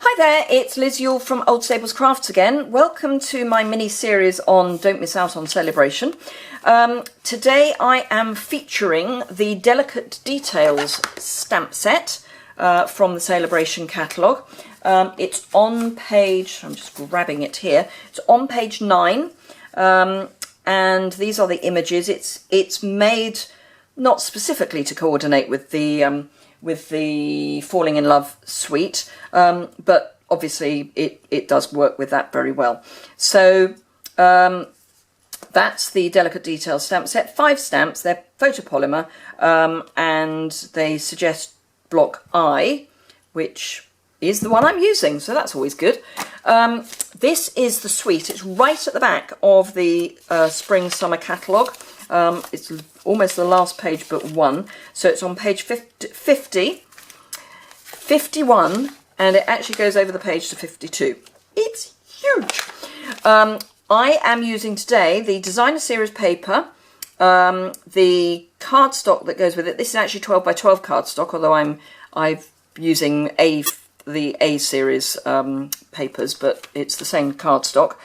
Hi there, it's Liz Yule from Old Stables Crafts again. Welcome to my mini-series on Don't Miss Out on Celebration. Today I am featuring the Delicate Details stamp set from the Celebration catalogue. It's on page, I'm just grabbing it here, it's on page 9, and these are the images. It's made not specifically to coordinate with the Falling in Love suite, but obviously it does work with that very well. So that's the Delicate Details stamp set. 5 stamps, they're photopolymer, and they suggest block I, which is the one I'm using, so that's always good. This is the suite. It's right at the back of the Spring Summer catalogue. It's almost the last page but one, so it's on page 50, 51, and it actually goes over the page to 52. It's huge. I am using today the Designer Series paper, the cardstock that goes with it. This is actually 12 by 12 cardstock, although I'm using the A series papers, but it's the same cardstock.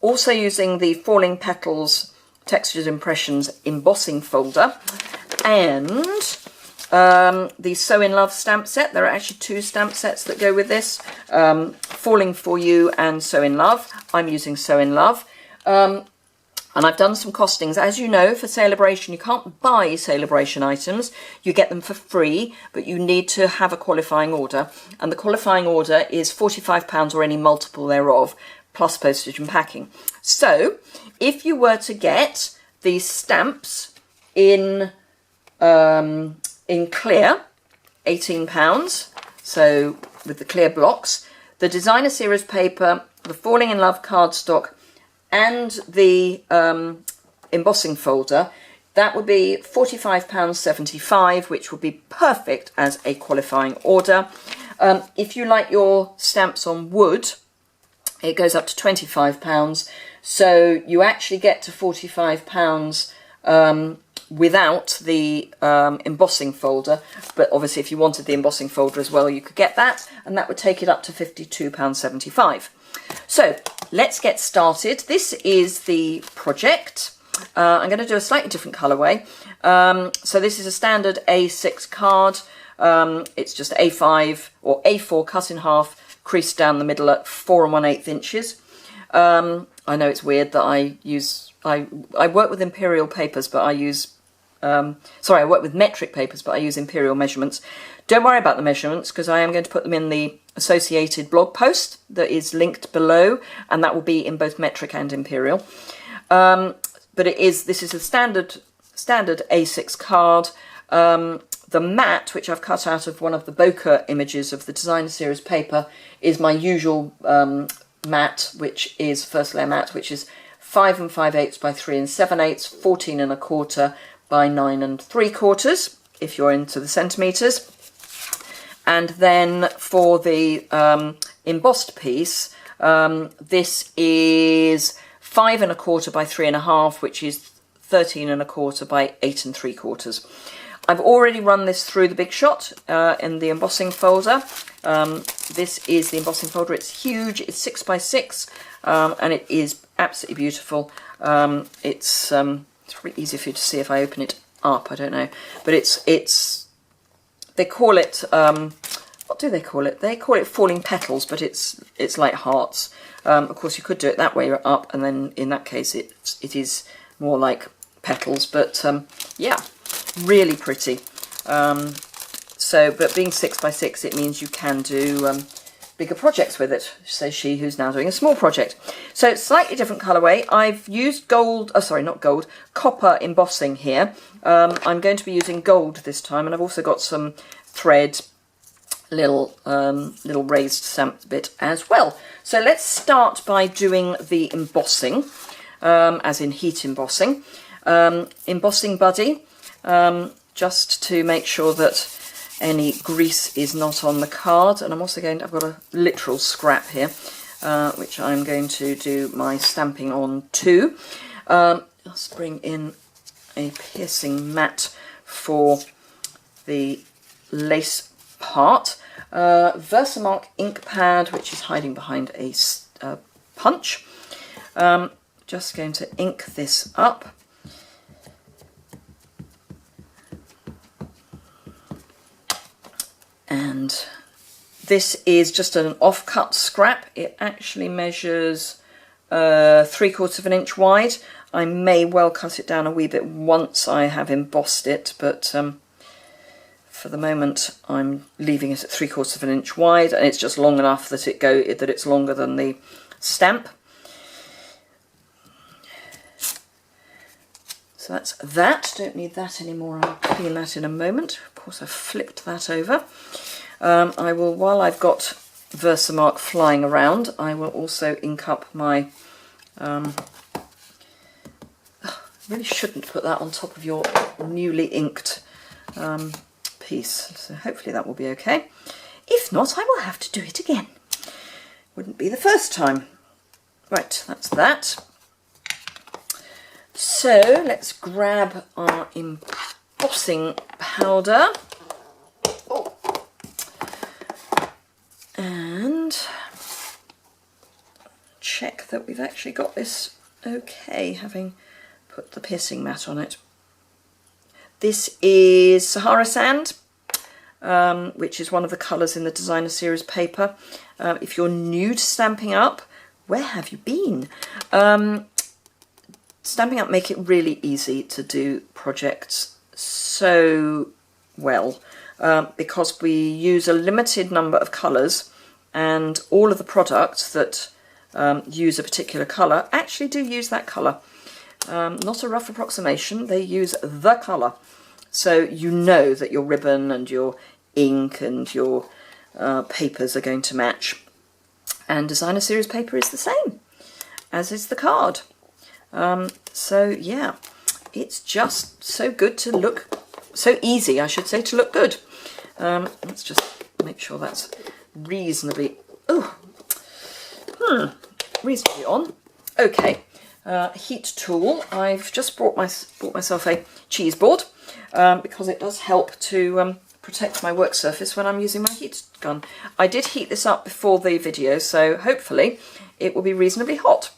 Also using the Falling Petals Textures Impressions embossing folder, and the Sew in Love stamp set. There are actually 2 stamp sets that go with this, Falling for You and Sew in Love. I'm using Sew in Love, and I've done some costings. As you know, for Celebration, you can't buy Celebration items. You get them for free, but you need to have a qualifying order, and the qualifying order is £45 or any multiple thereof, plus postage and packing. So if you were to get these stamps in clear, £18, so with the clear blocks, the Designer Series paper, the Falling in Love cardstock, and the embossing folder, that would be £45.75, which would be perfect as a qualifying order. If you like your stamps on wood, it goes up to £25, so you actually get to £45 without the embossing folder, but obviously if you wanted the embossing folder as well, you could get that, and that would take it up to £52.75. So let's get started. This is the project. I'm going to do a slightly different colourway. So this is a standard A6 card. It's just A5 or A4 cut in half, creased down the middle at 4 1/8 inches. I know it's weird that I work with imperial papers, but I use I work with metric papers, but I use imperial measurements. Don't worry about the measurements, because I am going to put them in the associated blog post that is linked below, and that will be in both metric and imperial. But this is a standard A6 card. The mat, which I've cut out of one of the bokeh images of the Designer Series paper, is my usual mat, which is first layer mat, which is 5 5/8 by 3 7/8, 14 1/4 by 9 3/4, if you're into the centimetres. And then for the embossed piece, this is 5 1/4 by 3 1/2, which is 13 1/4 by 8 3/4. I've already run this through the Big Shot in the embossing folder. This is the embossing folder. It's huge. It's 6 by 6, and it is absolutely beautiful. It's probably easier for you to see if I open it up. I don't know, but it's they call it what do they call it? They call it Falling Petals, but it's like hearts. Of course, you could do it that way up, and then in that case, it is more like petals. But yeah. Really pretty. But being 6 by 6, it means you can do bigger projects with it, says she who's now doing a small project. So slightly different colourway. I've used copper embossing here. I'm going to be using gold this time, and I've also got some thread, little raised stamp bit as well. So let's start by doing the embossing, as in heat embossing. Embossing buddy. Just to make sure that any grease is not on the card, and I've got a literal scrap here, which I'm going to do my stamping on too. Let's bring in a piercing mat for the lace part. Versamark ink pad, which is hiding behind a punch. Just going to ink this up. And this is just an off-cut scrap. It actually measures 3/4 of an inch wide. I may well cut it down a wee bit once I have embossed it, but for the moment I'm leaving it at 3/4 of an inch wide, and it's just long enough that it's longer than the stamp. So that's that. Don't need that anymore. I'll clean that in a moment. Of course, I've flipped that over. I will, while I've got Versamark flying around, I will also ink up my... really shouldn't put that on top of your newly inked piece. So hopefully that will be okay. If not, I will have to do it again. Wouldn't be the first time. Right, that's that. So let's grab our embossing powder. Oh. And check that we've actually got this okay, having put the piercing mat on it. This is Sahara Sand, which is one of the colours in the Designer Series paper. If you're new to Stampin' Up, where have you been? Stampin' Up make it really easy to do projects so well, because we use a limited number of colours, and all of the products that use a particular colour actually do use that colour. Not a rough approximation, they use the colour. So you know that your ribbon and your ink and your papers are going to match. And Designer Series paper is the same, as is the card. So yeah, it's just so good to look, so easy I should say, to look good. Let's just make sure that's reasonably, reasonably on. Okay, heat tool. I've just bought myself a cheese board because it does help to protect my work surface when I'm using my heat gun. I did heat this up before the video, so hopefully it will be reasonably hot.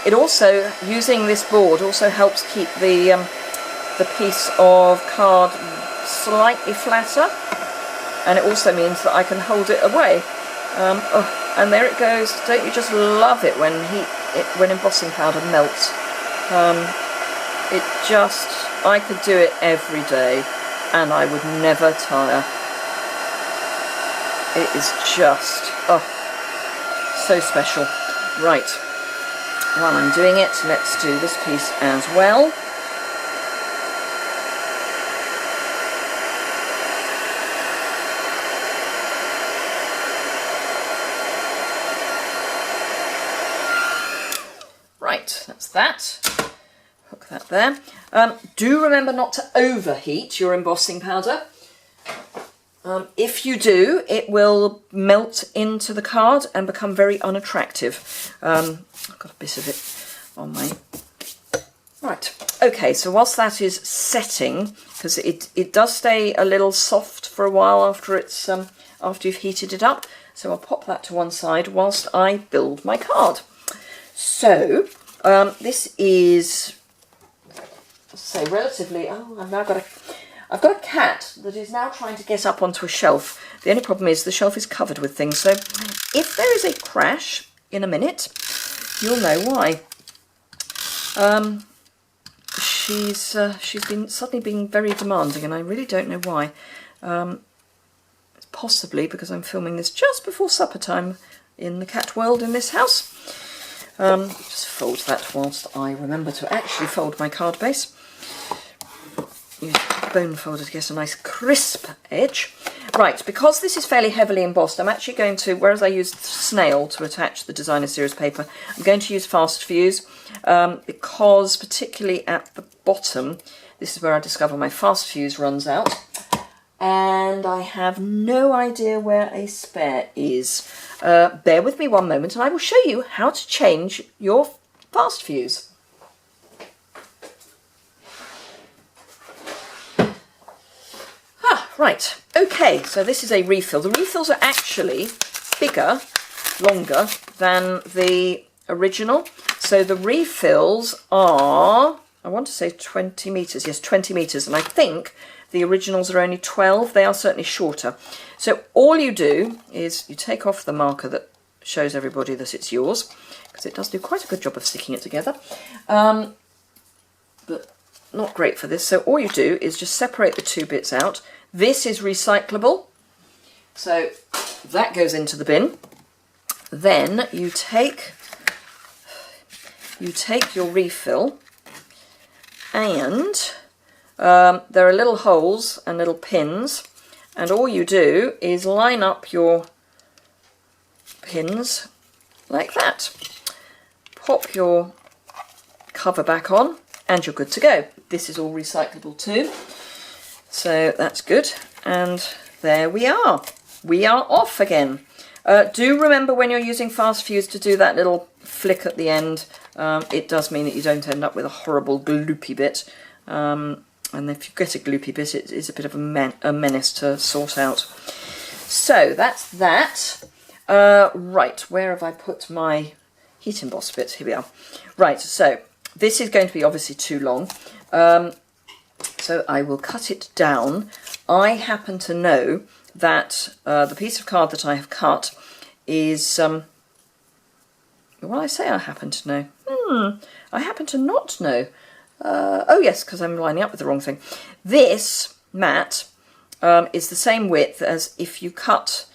It also, using this board also helps keep the piece of card slightly flatter, and it also means that I can hold it away. And there it goes. Don't you just love it when embossing powder melts? I could do it every day and I would never tire. It is just, so special. Right, while I'm doing it, let's do this piece as well. Right, that's that. Hook that there. Do remember not to overheat your embossing powder. If you do, it will melt into the card and become very unattractive. I've got a bit of it on my... Right, okay, so whilst that is setting, because it does stay a little soft for a while after it's after you've heated it up, so I'll pop that to one side whilst I build my card. So, this is, say, relatively... Oh, I've got a cat that is now trying to get up onto a shelf. The only problem is the shelf is covered with things, so if there is a crash in a minute, you'll know why. She's been suddenly being very demanding, and I really don't know why. It's possibly because I'm filming this just before supper time in the cat world in this house. Just fold that whilst I remember to actually fold my card base. Use a bone folder to get a nice crisp edge. Right, because this is fairly heavily embossed, I'm actually going to, whereas I used snail to attach the Designer Series paper, I'm going to use fast fuse, because particularly at the bottom, this is where I discover my fast fuse runs out, and I have no idea where a spare is. Bear with me one moment and I will show you how to change your fast fuse. Right, okay, so this is a refill. The refills are actually bigger, longer than the original. So the refills are, I want to say 20 metres. Yes, 20 metres. And I think the originals are only 12. They are certainly shorter. So all you do is you take off the marker that shows everybody that it's yours, because it does do quite a good job of sticking it together. But not great for this. So all you do is just separate the two bits out. This is recyclable. So that goes into the bin. Then you take your refill, and there are little holes and little pins, and all you do is line up your pins like that. Pop your cover back on and you're good to go. This is all recyclable too, so that's good. And there we are. We are off again. Do remember when you're using fast fuse to do that little flick at the end. It does mean that you don't end up with a horrible gloopy bit. And if you get a gloopy bit, it is a bit of a menace to sort out. So that's that. Right, where have I put my heat emboss bit? Here we are. Right, so this is going to be obviously too long. So I will cut it down. I happen to know that the piece of card that I have cut is, well, I say I happen to know. I happen to not know. Oh yes, because I'm lining up with the wrong thing. This mat is the same width as if you cut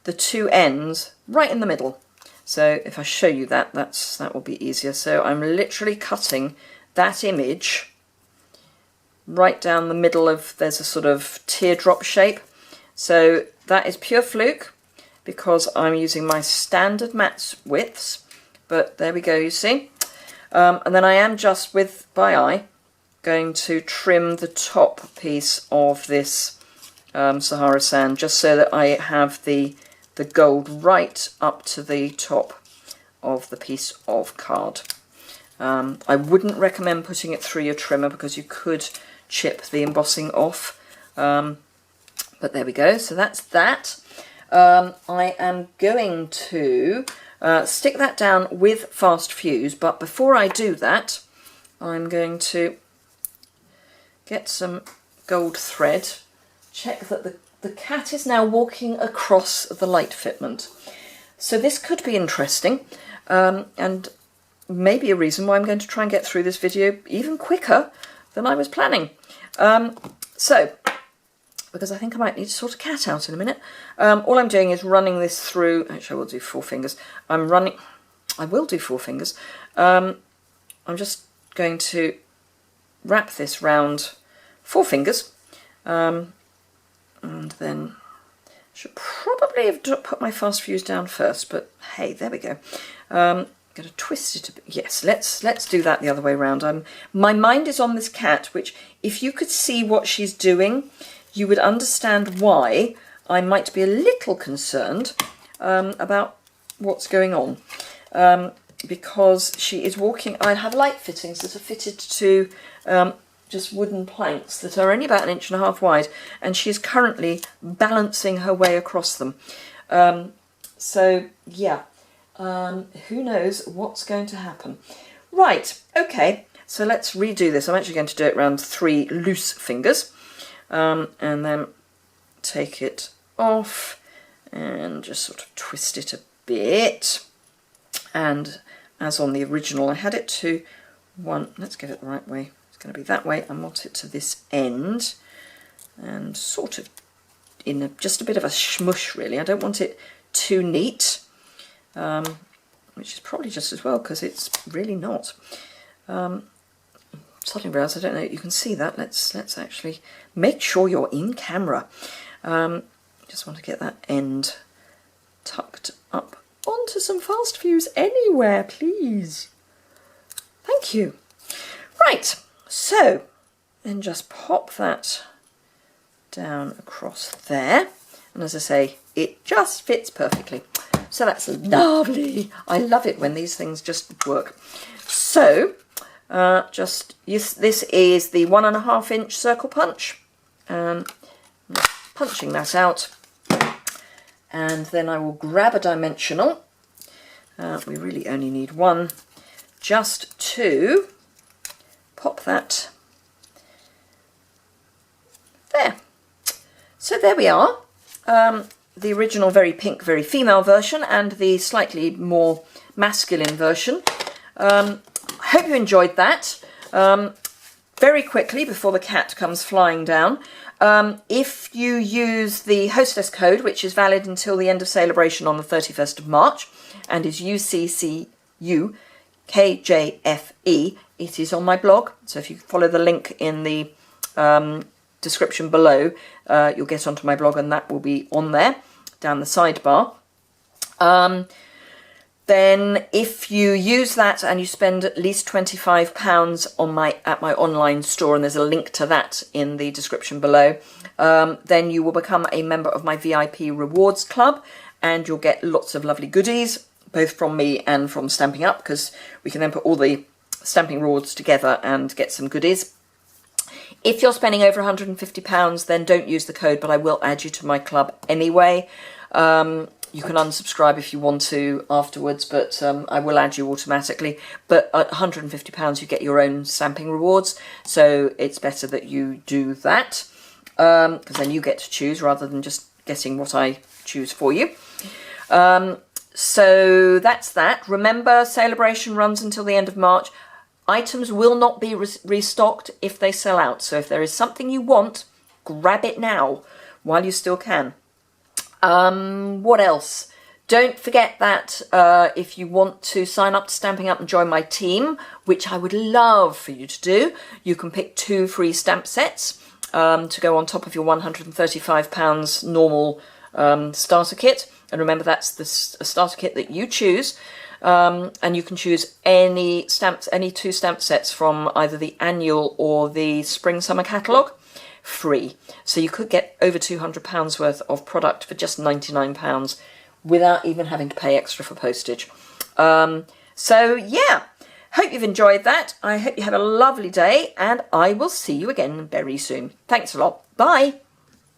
the two ends right in the middle. So if I show you that, that will be easier. So I'm literally cutting that image right down the middle of, there's a sort of teardrop shape. So that is pure fluke because I'm using my standard mat widths, but there we go, you see. And then I am just by eye going to trim the top piece of this Sahara sand, just so that I have the gold right up to the top of the piece of card. I wouldn't recommend putting it through your trimmer because you could chip the embossing off. But there we go, so that's that. I am going to stick that down with fast fuse, but before I do that, I'm going to get some gold thread, check that the cat is now walking across the light fitment. So this could be interesting, and maybe a reason why I'm going to try and get through this video even quicker than I was planning. So, because I think I might need to sort a cat out in a minute. All I'm doing is running this through, actually I will do 4 fingers. I will do 4 fingers. I'm just going to wrap this round 4 fingers. And then should probably have put my fast fuse down first, but hey, there we go. I'm going to twist it a bit. Yes, let's do that the other way around. My mind is on this cat, which if you could see what she's doing, you would understand why I might be a little concerned about what's going on. Because she is walking, I have light fittings that are fitted to just wooden planks that are only about 1.5 inches wide, and she is currently balancing her way across them. So yeah, who knows what's going to happen. Right, okay, so let's redo this. I'm actually going to do it around 3 loose fingers, and then take it off and just sort of twist it a bit. And as on the original, I had it to one, let's get it the right way. Going to be that way. I want it to this end and sort of in just a bit of a smush, really. I don't want it too neat, which is probably just as well because it's really not. Suddenly realised I don't know, you can see that. Let's actually make sure you're in camera. Just want to get that end tucked up onto some fast fuse anywhere, please. Thank you. Right. So, then just pop that down across there, and as I say, it just fits perfectly. So that's lovely. I love it when these things just work. So, this is the 1.5 inch circle punch. punching that out. And then I will grab a dimensional. We really only need one, just to pop that there. So there we are. The original very pink, very female version and the slightly more masculine version. I hope you enjoyed that. Very quickly, before the cat comes flying down, if you use the hostess code, which is valid until the end of Celebration on the 31st of March, and is UCCUKJFE, it is on my blog. So if you follow the link in the description below, you'll get onto my blog and that will be on there, down the sidebar. Then if you use that and you spend at least £25 at my online store, and there's a link to that in the description below, then you will become a member of my VIP Rewards Club, and you'll get lots of lovely goodies, both from me and from Stampin' Up, because we can then put all the stamping rewards together and get some goodies. If you're spending over £150, then don't use the code, but I will add you to my club anyway. You can unsubscribe if you want to afterwards, but I will add you automatically. But at £150, you get your own stamping rewards, so it's better that you do that, because then you get to choose rather than just getting what I choose for you. So that's that. Remember, Celebration runs until the end of March. Items will not be restocked if they sell out. So if there is something you want, grab it now while you still can. What else? Don't forget that if you want to sign up to Stampin' Up and join my team, which I would love for you to do, you can pick 2 free stamp sets to go on top of your £135 normal starter kit. And remember, that's the starter kit that you choose. And you can choose any 2 stamp sets from either the annual or the spring-summer catalogue, free. So you could get over £200 worth of product for just £99 without even having to pay extra for postage. So yeah, hope you've enjoyed that. I hope you have a lovely day, and I will see you again very soon. Thanks a lot. Bye.